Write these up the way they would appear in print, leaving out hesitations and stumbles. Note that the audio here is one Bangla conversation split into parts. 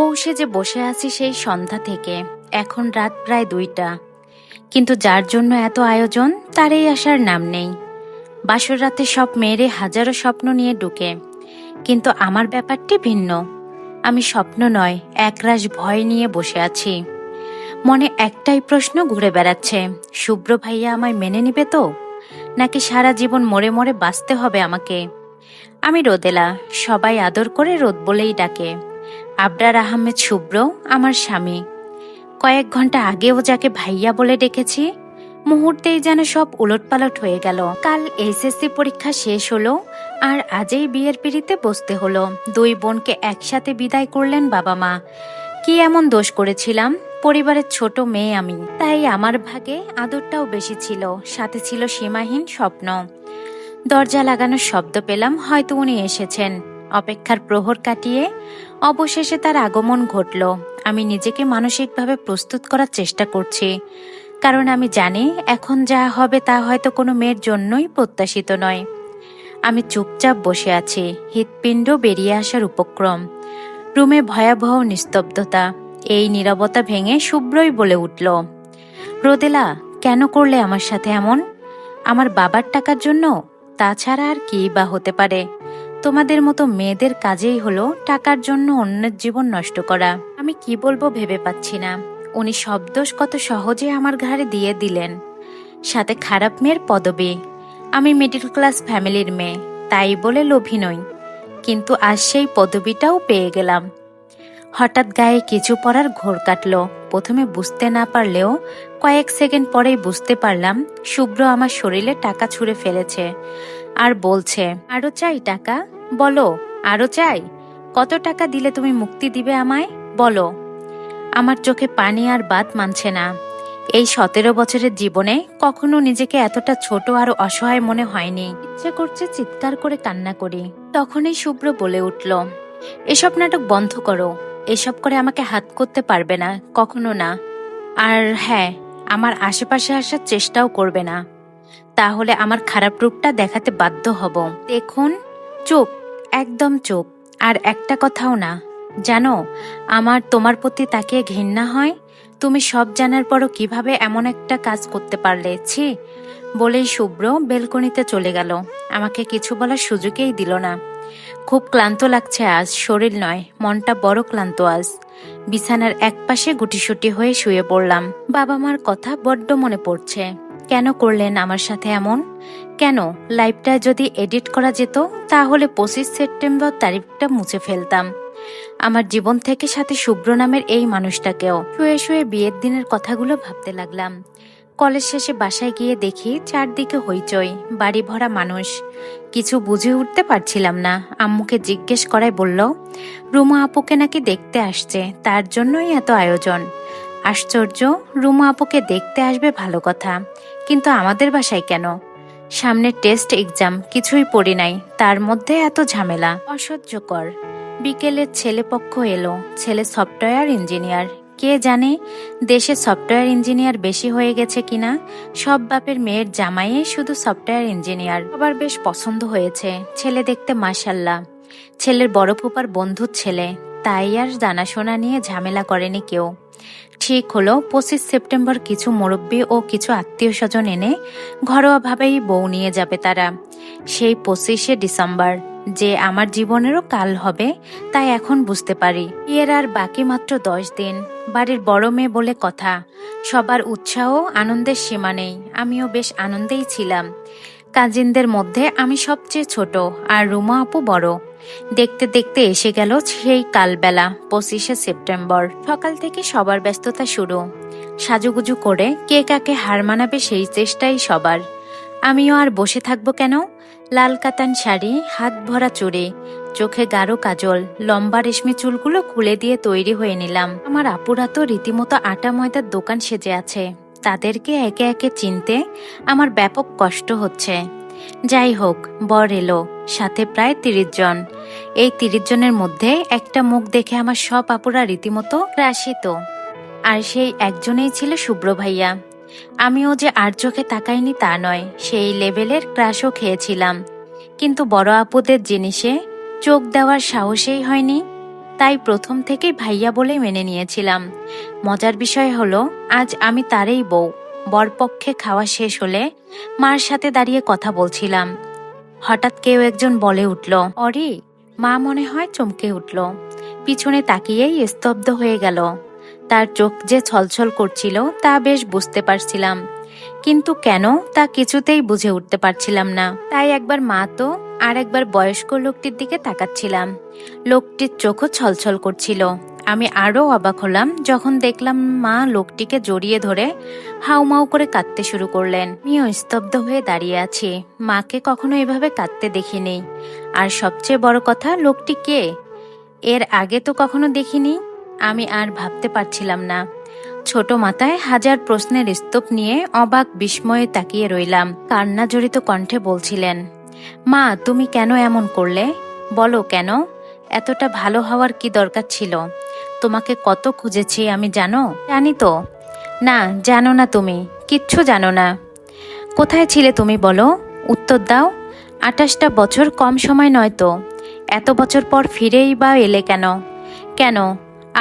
বউ সেজে বসে আছি সেই সন্ধ্যা থেকে। এখন রাত প্রায় 2টা, কিন্তু যার জন্য এত আয়োজন তারই আসার নাম নেই। বাসর রাতে সব মেয়েরে হাজারো স্বপ্ন নিয়ে ঢুকে, কিন্তু আমার ব্যাপারটি ভিন্ন। আমি স্বপ্ন নয়, একরাশ ভয় নিয়ে বসে আছি। মনে একটাই প্রশ্ন ঘুরে বেড়াচ্ছে, শুভ্র ভাইয়া আমায় মেনে নিবে তো, নাকি সারা জীবন মরে মরে বাঁচতে হবে আমাকে? আমি রোদেলা, সবাই আদর করে রোদ বলেই ডাকে। আবরার আহমেদ শুভ্র আমার স্বামী। কয়েক ঘন্টা আগেও যাকে ভাইয়া বলে ডেকেছি, মুহূর্তেই যেন সব উলটপালট হয়ে গেল। কাল এইচএসসি পরীক্ষা শেষ হলো, আর আজই বিয়ের পিড়িতে বসতে হলো। 2 বোনকে একসাথে বিদায় করলেন বাবা মা। কি এমন দোষ করেছিলাম? পরিবারের ছোট মেয়ে আমি, তাই আমার ভাগে আদরটাও বেশি ছিল, সাথে ছিল সীমাহীন স্বপ্ন। দরজা লাগানোর শব্দ পেলাম, হয়তো উনি এসেছেন। অপেক্ষার প্রহর কাটিয়ে অবশেষে তার আগমন ঘটল। আমি নিজেকে মানসিকভাবে প্রস্তুত করার চেষ্টা করছি, কারণ আমি জানি এখন যা হবে তা হয়তো কোনো মেয়ের জন্যই প্রত্যাশিত নয়। আমি চুপচাপ বসে আছি, হৃৎপিণ্ড বেরিয়ে আসার উপক্রম। রুমে ভয়াবহ নিস্তব্ধতা। এই নীরবতা ভেঙে শুভ্রই বলে উঠল, রোদেলা, কেন করলে আমার সাথে এমন? আমার বাবার টাকার জন্য? তাছাড়া আর কি বা হতে পারে? তোমাদের মতো মেয়েদের কাজেই হলো টাকার জন্য অন্যের জীবন নষ্ট করা। আমি কি বলবো ভেবে পাচ্ছি না। উনি সব দোষ কত সহজে আমার ঘাড়ে দিয়ে দিলেন, সাথে খারাপ মেয়ের পদবি। আমি মিডল ক্লাস ফ্যামিলির মেয়ে, তাই বলে লোভী নই, কিন্তু আজ সেই পদবিটাও পেয়ে গেলাম। হঠাৎ গায়ে কিছু পরার ঘোর কাটল। প্রথমে বুঝতে না পারলেও কয়েক সেকেন্ড পরেই বুঝতে পারলাম, শুভ্র আমার শরীরে টাকা ছুঁড়ে ফেলেছে আর বলছে, আরো চাই টাকা? বলো, আরো চাই? কত টাকা দিলে তুমি মুক্তি দিবে আমায়, বলো? আমার চোখে পানি আর বাত মানছে না। এই 17 বছরের জীবনে কখনো নিজেকে এতটা ছোট আর অসহায় মনে হয়নি। ইচ্ছে করছে চিৎকার করে কান্না করি। তখনই শুভ্র বলে উঠল, এসব নাটক বন্ধ করো। এসব করে আমাকে হাত করতে পারবে না, কখনো না। আর হ্যাঁ, আমার আশেপাশে আসার চেষ্টাও করবে না, তাহলে আমার খারাপ রূপটা দেখাতে বাধ্য হব। দেখুন, চুপ, একদম চুপ। আর একটা কথাও না। জানো, আমার তোমার প্রতি তাকিয়ে ঘৃণা হয়। তুমি সব জানার পরও কিভাবে এমন একটা কাজ করতে পারলে? ছি! বলেই শুভ্র বেলকনিতে চলে গেল, আমাকে কিছু বলার সুযোগই দিল না। খুব ক্লান্ত লাগছে আজ, শরীর নয় মনটা বড় ক্লান্ত আজ। বিছানার একপাশে গুটিসুটি হয়ে শুয়ে পড়লাম। বাবা মার কথা বড্ড মনে পড়ছে। কেন করলেন আমার সাথে এমন? কেন? লাইভটা যদি এডিট করা যেত, তাহলে 25 সেপ্টেম্বর তারিখটা মুছে ফেলতাম আমার জীবন থেকে, সাথে শুভ্র নামের এই মানুষটাকেও। শুয়ে শুয়ে বিয়ের দিনের কথাগুলো ভাবতে লাগলাম। কলেজ শেষে বাসায় গিয়ে দেখি চারদিকে হইচই, বাড়ি ভরা মানুষ। কিছু বুঝে উঠতে পারছিলাম না। আম্মুকে জিজ্ঞেস করায় বলল, রুমা আপুকে নাকি দেখতে আসছে, তার জন্যই এত আয়োজন। আশ্চর্য, রুমা আপুকে দেখতে আসবে ভালো কথা, কিন্তু আমাদের বাসায় কেন? সামনে টেস্ট এক্সাম, কিছুই পড়ি নাই, তার মধ্যে এত ঝামেলা, অসহ্যকর। বিকেলে ছেলেপক্ষ এলো। ছেলে সফটওয়্যার ইঞ্জিনিয়ার। কে জানে দেশে সফটওয়্যার ইঞ্জিনিয়ার বেশি হয়ে গেছে কিনা। সব বাপের মেয়ের জামাইয়ে শুধু সফটওয়্যার ইঞ্জিনিয়ার। সবার বেশ পছন্দ হয়েছে। ছেলে দেখতে মাশাল্লাহ। ছেলের বড় ফুপার বন্ধুর ছেলে, তাই আর জানাশোনা নিয়ে ঝামেলা করেনি কেউ। ঠিক হলো 25 সেপ্টেম্বর কিছু মুরব্বী ও কিছু আত্মীয় স্বজন এনে ঘরোয়াভাবেই বউ নিয়ে যাবে তারা। সেই 25শে ডিসেম্বর যে আমার জীবনেরও কাল হবে, তাই এখন বুঝতে পারি। বিয়ের আর বাকি মাত্র 10 দিন। বাড়ির বড় মেয়ে বলে কথা, সবার উৎসাহ আনন্দের সীমা নেই। আমিও বেশ আনন্দেই ছিলাম। কাজিনদের মধ্যে আমি সবচেয়ে ছোট, আর রুমা আপু বড়। দেখতে দেখতে এসে গেল সেই কালবেলা, 25শে সেপ্টেম্বর। সকাল থেকে সবার ব্যস্ততা শুরু। সাজুগুজু করে কে কাকে হার মানাবে সেই চেষ্টাই সবার। আমিও আর বসে থাকবো কেন? লাল কাতান শাড়ি, হাত ভরা চুড়ি, চোখে গাঢ় কাজল, লম্বা রেশমি চুলগুলো খুলে দিয়ে তৈরি হয়ে নিলাম। আমার আপুরা তো রীতিমতো আটা ময়দার দোকান সেজে আছে। তাদেরকে একে একে চিনতে আমার ব্যাপক কষ্ট হচ্ছে। যাই হোক, বর এলো, সাথে প্রায় 30 জন। এই 30 জনের মধ্যে একটা মুখ দেখে আমার সব আপুরা রীতিমতো গ্রাসিত। আর সেই একজনেই ছিল শুভ্র ভাইয়া। আমিও যে আর চোখে তাকাইনি তা নয়, সেই লেভেলের ক্রাশও খেয়েছিলাম, কিন্তু বড় আপুদের জিনিসে চোখ দেওয়ার সাহসেই হয়নি। তাই প্রথম থেকেই ভাইয়া বলে মেনে নিয়েছিলাম। মজার বিষয় হলো আজ আমি তারই বউ। বরপক্ষে খাওয়া শেষ হলে মার সাথে দাঁড়িয়ে কথা বলছিলাম। হঠাৎ কেউ একজন বলে উঠল, অরি। মা মনে হয় চমকে উঠল, পিছনে তাকিয়েই স্তব্ধ হয়ে গেল। তার চোখ যে ছলছল করছিল তা বেশ বুঝতে পারছিলাম, কিন্তু কেন তা কিছুতেই বুঝে উঠতে পারছিলাম না। তাই একবার মা তো আর একবার বয়স্ক লোকটির দিকে তাকাচ্ছিলাম। লোকটির চোখও ছলছল করছিল। আমি আরও অবাক হলাম যখন দেখলাম মা লোকটিকে জড়িয়ে ধরে হাউমাউ করে কাঁদতে শুরু করলেন। আমিও স্তব্ধ হয়ে দাঁড়িয়ে আছি। মাকে কখনো এভাবে কাঁদতে দেখিনি। আর সবচেয়ে বড় কথা, লোকটি কে? এর আগে তো কখনো দেখিনি। আমি আর ভাবতে পারছিলাম না। ছোট মাথায় হাজার প্রশ্নের স্তূপ নিয়ে অবাক বিস্ময়ে তাকিয়ে রইলাম। কান্না জড়িত কণ্ঠে বলছিলেন, মা তুমি কেন এমন করলে? বলো কেন? এতটা ভালো হওয়ার কি দরকার ছিল? তোমাকে কত খুঁজেছি আমি, জানো? জানি তো। না, জানো না, তুমি কিচ্ছু জানো না। কোথায় ছিলে তুমি বলো? উত্তর দাও। 28টা বছর কম সময় নয় তো। এত বছর পর ফিরেই বা এলে কেন? কেন?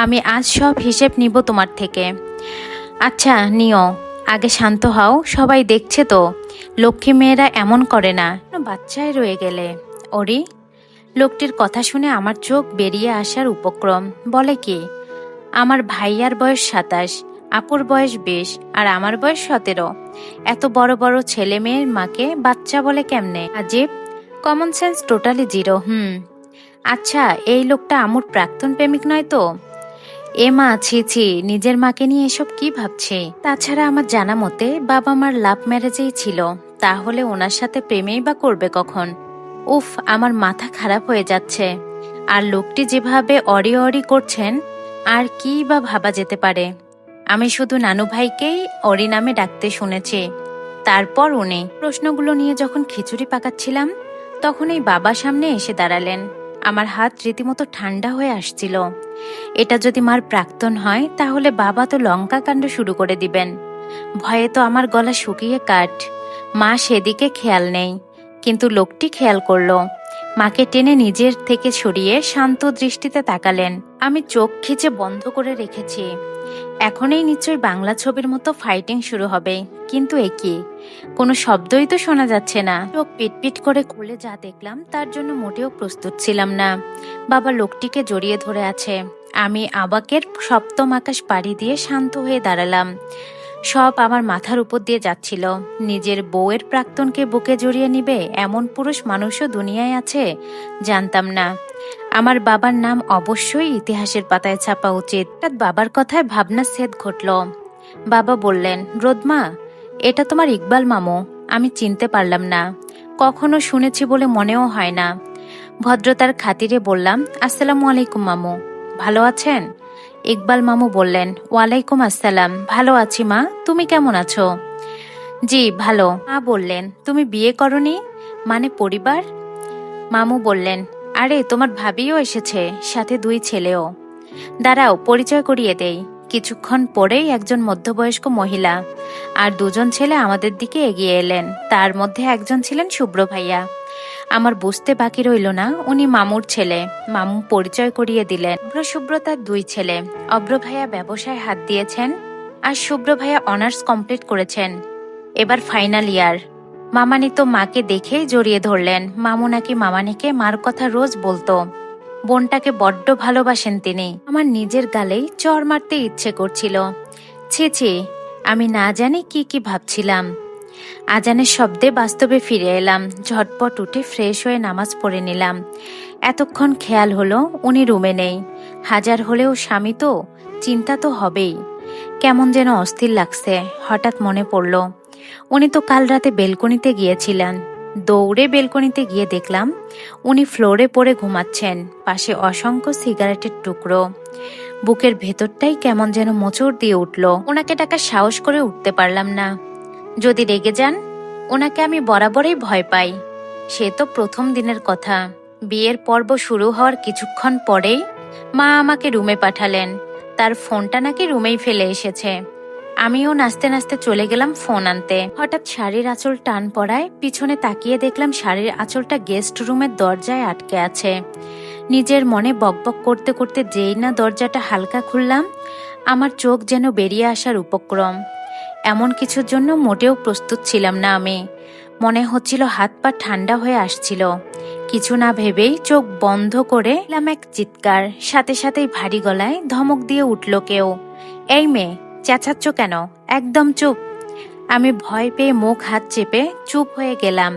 আমি আজ সব হিসেব নিব তোমার থেকে। আচ্ছা নিও, আগে শান্ত হও। সবাই দেখছে তো, লক্ষ্মী মেয়েরা এমন করে না। বাচ্চায় রয়ে গেলে ওরি। লোকটির কথা শুনে আমার চোখ বেরিয়ে আসার উপক্রম। বলে কি? আমার ভাইয়ার বয়স 27, আপুর বয়স 20, আর আমার বয়স 17। এত বড় বড় ছেলে মেয়ের মাকে বাচ্চা বলে কেমনে? আজীব, কমন সেন্স টোটালি জিরো। আচ্ছা, এই লোকটা আমুর প্রাক্তন প্রেমিক নয় তো? এ মা, ছি ছি, নিজের মাকে নিয়ে এসব কি ভাবছে? তাছাড়া আমার জানা মতে বাবা মার লাভ ম্যারেজেই ছিল, তাহলে ওনার সাথে প্রেমেই বা করবে কখন? উফ, আমার মাথা খারাপ হয়ে যাচ্ছে। আর লোকটি যেভাবে অরি অরি করছেন, আর কি বা ভাবা যেতে পারে? আমি শুধু নানু ভাইকেই অরি নামে ডাকতে শুনেছি। তারপর উনি প্রশ্নগুলো নিয়ে যখন খিচুড়ি পাকাচ্ছিলাম, তখন এই বাবা সামনে এসে দাঁড়ালেন। আমার হাত রীতিমতো ঠান্ডা হয়ে আসছিল। এটা যদি মার প্রাক্তন হয়, তাহলে বাবা তো লঙ্কা কাণ্ড শুরু করে দিবেন। ভয়ে তো আমার গলা শুকিয়ে কাঠ। মা সেদিকে খেয়াল নেই, কিন্তু লোকটি খেয়াল করলো। মাকে টেনে নিজের থেকে সরিয়ে শান্ত দৃষ্টিতে তাকালেন। আমি চোখ খিচে বন্ধ করে রেখেছি। এখনই নিশ্চয়ই বাংলা ছবির মতো ফাইটিং শুরু হবে, কিন্তু একই কোনো শব্দই তো শোনা যাচ্ছে না। চোখ পিটপিট করে খুলে যা দেখলাম তার জন্য মোটেও প্রস্তুত ছিলাম না। বাবা লোকটিকে জড়িয়ে ধরে আছে। আমি আবাকের সপ্তম আকাশ পাড়ি দিয়ে শান্ত হয়ে দাঁড়ালাম। সব আমার মাথার উপর দিয়ে যাচ্ছিল। নিজের বউয়ের প্রাক্তনকে বুকে জড়িয়ে নিবে এমন পুরুষ মানুষও দুনিয়ায় আছে, জানতাম না। আমার বাবার নাম অবশ্যই ইতিহাসের পাতায় ছাপা উচিত। হঠাৎ বাবার কথায় ভাবনা ছেদ ঘটল। বাবা বললেন, রোদমা, এটা তোমার ইকবাল মামু। আমি চিনতে পারলাম না, কখনো শুনেছি বলে মনেও হয় না। ভদ্রতার খাতিরে বললাম, আসসালামু আলাইকুম মামু, ভালো আছেন? ইকবাল মামু বললেন, ওয়ালাইকুম আসসালাম, ভালো আছি মা, তুমি কেমন আছো? জি ভালো। মা বললেন, তুমি বিয়ে করনি? মানে পরিবার? মামু বললেন, আরে তোমার ভাবিও এসেছে, সাথে 2 ছেলেও। দাঁড়াও, পরিচয় করিয়ে দেই। কিছুক্ষণ পরেই একজন মধ্যবয়স্ক মহিলা আর 2 জন ছেলে আমাদের দিকে এগিয়ে এলেন। তার মধ্যে একজন ছিলেন শুভ্র ভাইয়া। আমার বুঝতে বাকি রইল না উনি মামুর ছেলে। মামু পরিচয় করিয়ে দিলেন। শুভ্র তার 2 ছেলে। অভ্র ভাইয়া ব্যবসায় হাত দিয়েছেন, আর শুভ্র ভাইয়া অনার্স কমপ্লিট করেছেন, এবার ফাইনাল ইয়ার। মামানি তো মাকে দেখেই জড়িয়ে ধরলেন। মামু নাকি মামানিকে মার কথা রোজ বলতো। বোনটাকে বড্ড ভালোবাসেন তিনি। আমার নিজের গালেই চড় মারতে ইচ্ছে করছিল। ছি ছি, আমি না জানি কি কি ভাবছিলাম। আজানের শব্দে বাস্তবে ফিরে এলাম। ঝটপট উঠে ফ্রেশ হয়ে নামাজ পড়ে নিলাম। এতক্ষণ খেয়াল হলো উনি রুমে নেই। হাজার হলেও স্বামী তো, চিন্তা তো হবেই। কেমন যেন অস্থির লাগছে। হঠাৎ মনে পড়ল, উনি তো কাল রাতে বেলকনিতে গিয়েছিলেন। দৌড়ে বেলকনিতে গিয়ে দেখলাম উনি ফ্লোরে পড়ে ঘুমাচ্ছেন, পাশে অসংখ্য সিগারেটের টুকরো। বুকের ভেতরটাই কেমন যেন মোচড় দিয়ে উঠল। ওনাকে ডাকার সাহস করে উঠতে পারলাম না। যদি রেগে যান? ওনাকে আমি বরাবরই ভয় পাই। সে তো প্রথম দিনের কথা। বিয়ের পর্ব শুরু হওয়ার কিছুক্ষণ পরেই মা আমাকে রুমে পাঠালেন। তার ফোনটা নাকি রুমেই ফেলে এসেছে। আমিও নাচতে নাচতে চলে গেলাম ফোন আনতে। হঠাৎ শাড়ির আঁচল টান পড়ায় পিছনে তাকিয়ে দেখলাম শাড়ির আঁচলটা গেস্ট রুমের দরজায় আটকে আছে। নিজের মনে বকবক করতে করতে যেই না দরজাটা হালকা খুললাম, আমার চোখ যেন বেরিয়ে আসার উপক্রম। এমন কিছুর জন্য মোটেও প্রস্তুত ছিলাম না আমি। মনে হচ্ছিল হাত পা ঠান্ডা হয়ে আসছিল। কিছু না ভেবেই চোখ বন্ধ করে এলাম এক চিৎকার, সাথে সাথেই ভারী গলায় ধমক দিয়ে উঠল কেউ, এই মেয়ে, চেঁচাচ্ছ কেন? একদম চুপ। আমি ভয় পেয়ে মুখ হাত চেপে চুপ হয়ে গেলাম।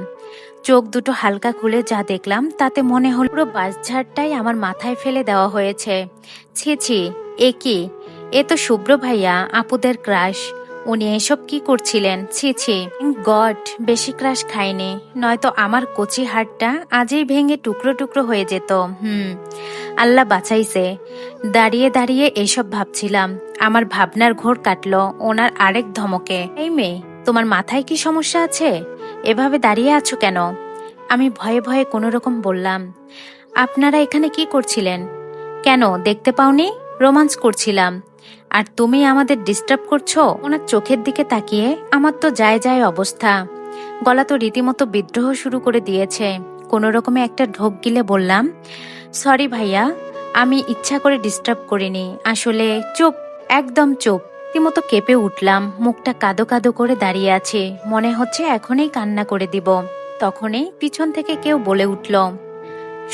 চোখ দুটো হালকা খুলে যা দেখলাম তাতে মনে হল পুরো বাসঝাড়টাই আমার মাথায় ফেলে দেওয়া হয়েছে। ছি ছি, এ কি? এ তো শুভ্র ভাইয়া, আপুদের ক্রাশ। উনি এসব কি করছিলেন? ছি ছি, গড, বেশি ক্রাশ খাইনি, নয়তো আমার কচি হাড়টা আজই ভেঙে টুকরো টুকরো হয়ে যেত। আল্লাহ বাঁচাইছে। দাঁড়িয়ে দাঁড়িয়ে এসব ভাবছিলাম, আমার ভাবনার ঘোর কাটলো ওনার আরেক ধমকে। এই মেয়ে, তোমার মাথায় কি সমস্যা আছে? এভাবে দাঁড়িয়ে আছো কেন? আমি ভয়ে ভয়ে কোনো রকম বললাম, আপনারা এখানে কি করছিলেন? কেন, দেখতে পাওনি? রোমান্স করছিলাম। আর তুমি আমাদের ডিস্টার্ব করছো? ওনার চোখের দিকে তাকিয়ে আমার তো যায় যায় অবস্থা। গলা তো রীতিমতো বিদ্রোহ শুরু করে দিয়েছে। কোনো রকমে একটা ঢোক গিলে বললাম, সরি ভাইয়া, আমি ইচ্ছা করে ডিস্টার্ব করিনি আসলে। চুপ, একদম চুপ। রীতিমতো কেঁপে উঠলাম, মুখটা কাদো কাদো করে দাঁড়িয়ে আছে, মনে হচ্ছে এখনই কান্না করে দিব। তখনই পিছন থেকে কেউ বলে উঠল,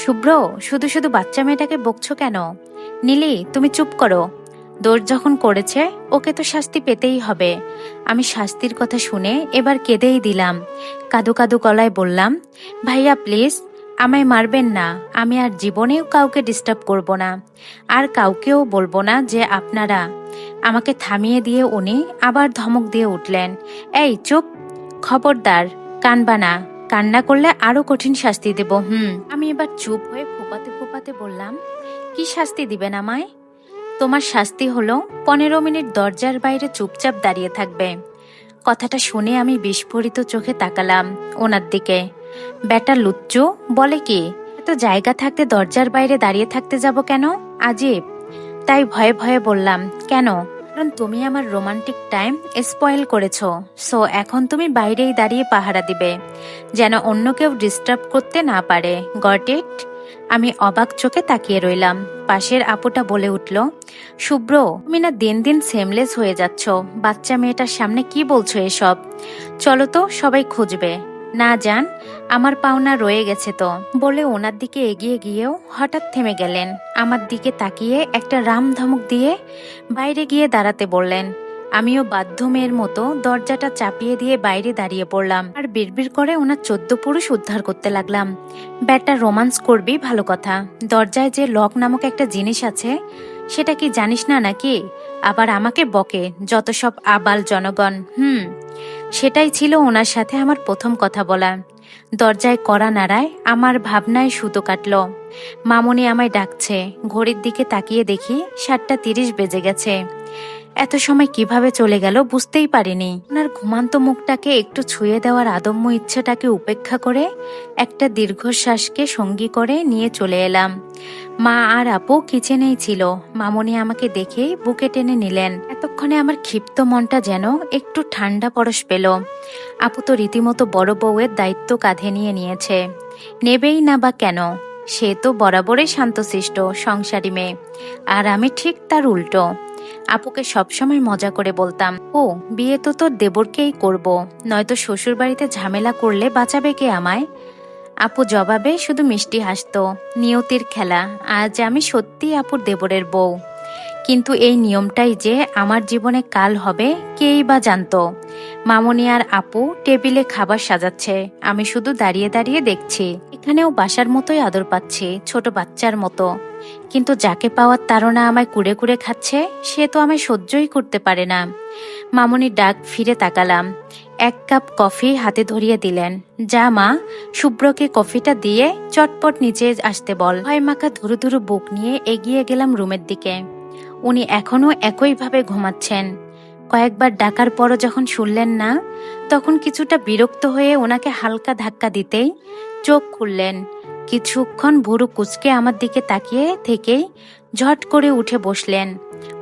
শুভ্র, শুধু শুধু বাচ্চা মেয়েটাকে বকছো কেন? নীলি, তুমি চুপ করো। দোষ যখন করেছে ওকে তো শাস্তি পেতেই হবে। আমি শাস্তির কথা শুনে এবার কেঁদেই দিলাম। কাদো কাদো গলায় বললাম, ভাইয়া প্লিজ, আমায় মারবেন না। আমি আর জীবনেও কাউকে ডিস্টার্ব করব না, আর কাউকেও বলবো না যে আপনারা। আমাকে থামিয়ে দিয়ে উনি আবার ধমক দিয়ে উঠলেন, এই চুপ, খবরদার কানবা না, কান্না করলে আরো কঠিন শাস্তি দেব। আমি এবার চুপ হয়ে ফুপাতে ফুপাতে বললাম, কি শাস্তি দিবেন আমায়? তোমার শাস্তি হলো 15 মিনিট দরজার বাইরে চুপচাপ দাঁড়িয়ে থাকবে। কথাটা শুনে আমি বিস্ফোরিত চোখে তাকালাম ওনার দিকে। ব্যাটা লুচ্চু, বলে কি? এত জায়গা থাকতে দরজার বাইরে দাঁড়িয়ে থাকতে যাব কেন? আজীব। তাই ভয়ে ভয়ে বললাম, কেন? কারণ তুমি আমার রোমান্টিক টাইম স্পয়েল করেছো, সো এখন তুমি বাইরেই দাঁড়িয়ে পাহারা দিবে, যেন অন্য কেউ ডিস্টার্ব করতে না পারে। Got it? আমি অবাক চোখে তাকিয়ে রইলাম। পাশের আপুটা বলে উঠল, শুভ্র, তুমি না দিন দিন সেমলেস হয়ে যাচ্ছ। বাচ্চা মেয়েটার সামনে কি বলছো এসব? চলো তো, সবাই খুঁজবে। না যান, আমার পাওনা রয়ে গেছে তো, বলে ওনার দিকে এগিয়ে গিয়েও হঠাৎ থেমে গেলেন। আমার দিকে তাকিয়ে একটা রাম ধমক দিয়ে বাইরে গিয়ে দাঁড়াতে বললেন। আমিও বাধ্য মেয়ের মতো দরজাটা চাপিয়ে দিয়ে বাইরে দাঁড়িয়ে পড়লাম আর বিড়বিড় করে ওনার 14 পুরুষ উদ্ধার করতে লাগলাম। ব্যাটা রোমান্স করবি ভালো কথা, দরজায় যে লক নামক একটা জিনিস আছে সেটা কি জানিস না নাকি? আবার আমাকে বকে যত সব আবাল জনগণ। সেটাই ছিল ওনার সাথে আমার প্রথম কথা বলা। দরজায় কড়া নাড়ায় আমার ভাবনায় সুতো কাটল। মামুনি আমায় ডাকছে। ঘড়ির দিকে তাকিয়ে দেখি 7:30 বেজে গেছে। এত সময় কিভাবে চলে গেল বুঝতেই পারিনি। ওনার ঘুমান্ত মুখটাকে একটু ছুঁয়ে দেওয়ার আদম্য ইচ্ছাটাকে উপেক্ষা করে একটা দীর্ঘশ্বাসকে সঙ্গী করে নিয়ে চলে এলাম। মা আর আপু কিচেনেই ছিল। মামুনি আমাকে দেখেই বুকে টেনে নিলেন। এতক্ষণে আমার ক্ষিপ্ত মনটা যেন একটু ঠান্ডা পরশ পেল। আপু তো রীতিমতো বড় বউয়ের দায়িত্ব কাঁধে নিয়ে নিয়েছে, নেবেই না বা কেন? সে তো বরাবরই শান্তশিষ্ট সংসারী মেয়ে, আর আমি ঠিক তার উল্টো। আপুকে সবসময় মজা করে বলতাম, ও বিয়ে তো তোর দেবরকেই করব, নয়তো শ্বশুর বাড়িতে ঝামেলা করলে বাঁচাবে কে আমায়? আপু জবাবে শুধু মিষ্টি হাসতো। নিয়তির খেলা, আজ আমি সত্যি আপুর দেবরের বউ। কিন্তু এই নিয়মটাই যে আমার জীবনে কাল হবে কেই বা জানতো। মামুনি আর আপু টেবিলে খাবার সাজাচ্ছে, আমি শুধু দাঁড়িয়ে দাঁড়িয়ে দেখছি। এখানেও বাসার মতোই আদর পাচ্ছি, ছোট বাচ্চার মতো। কিন্তু যাকে পাওয়ার তাড়না আমায় কুড়ে কুড়ে খাচ্ছে, সে তো আমায় সহ্যই করতে পারে না। মামুনির ডাক ফিরে তাকালাম। 1 কাপ কফি হাতে ধরিয়ে দিলেন। যা মা, শুভ্রকে কফিটা দিয়ে চটপট নিচে আসতে বল। ভয় মাখা ধুরু ধুরু বুক নিয়ে এগিয়ে গেলাম রুমের দিকে। উনি এখনো একইভাবে ঘুমাচ্ছেন। কয়েকবার ডাকার পরও যখন শুনলেন না, তখন কিছুটা বিরক্ত হয়ে ওনাকে হালকা ধাক্কা দিতেই চোখ খুললেন। কিছুক্ষণ ভুরু কুঁচকে আমার দিকে তাকিয়ে থেকেই ঝট করে উঠে বসলেন।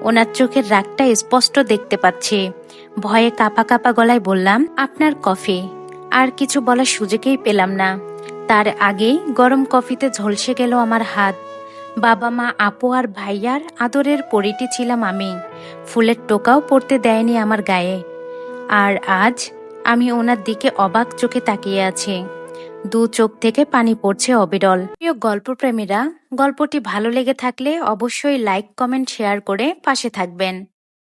ওনার চোখের রাগটা স্পষ্ট দেখতে পাচ্ছি। ভয়ে কাঁপা কাঁপা গলায় বললাম, আপনার কফি। আর কিছু বলার সুযোগেই পেলাম না। তার আগেই গরম কফিতে ঝলসে গেল আমার হাত। বাবা মা আপু আর ভাইয়ার আদরের পরিটি ছিলাম আমি। ফুলের টোকাও পড়তে দেয়নি আমার গায়ে। আর আজ আমি ওনার দিকে অবাক চোখে তাকিয়ে আছি। দু চোখ থেকে পানি পড়ছে অবিরল। প্রিয় গল্পপ্রেমীরা, গল্পটি ভালো লেগে থাকলে অবশ্যই লাইক, কমেন্ট, শেয়ার করে পাশে থাকবেন।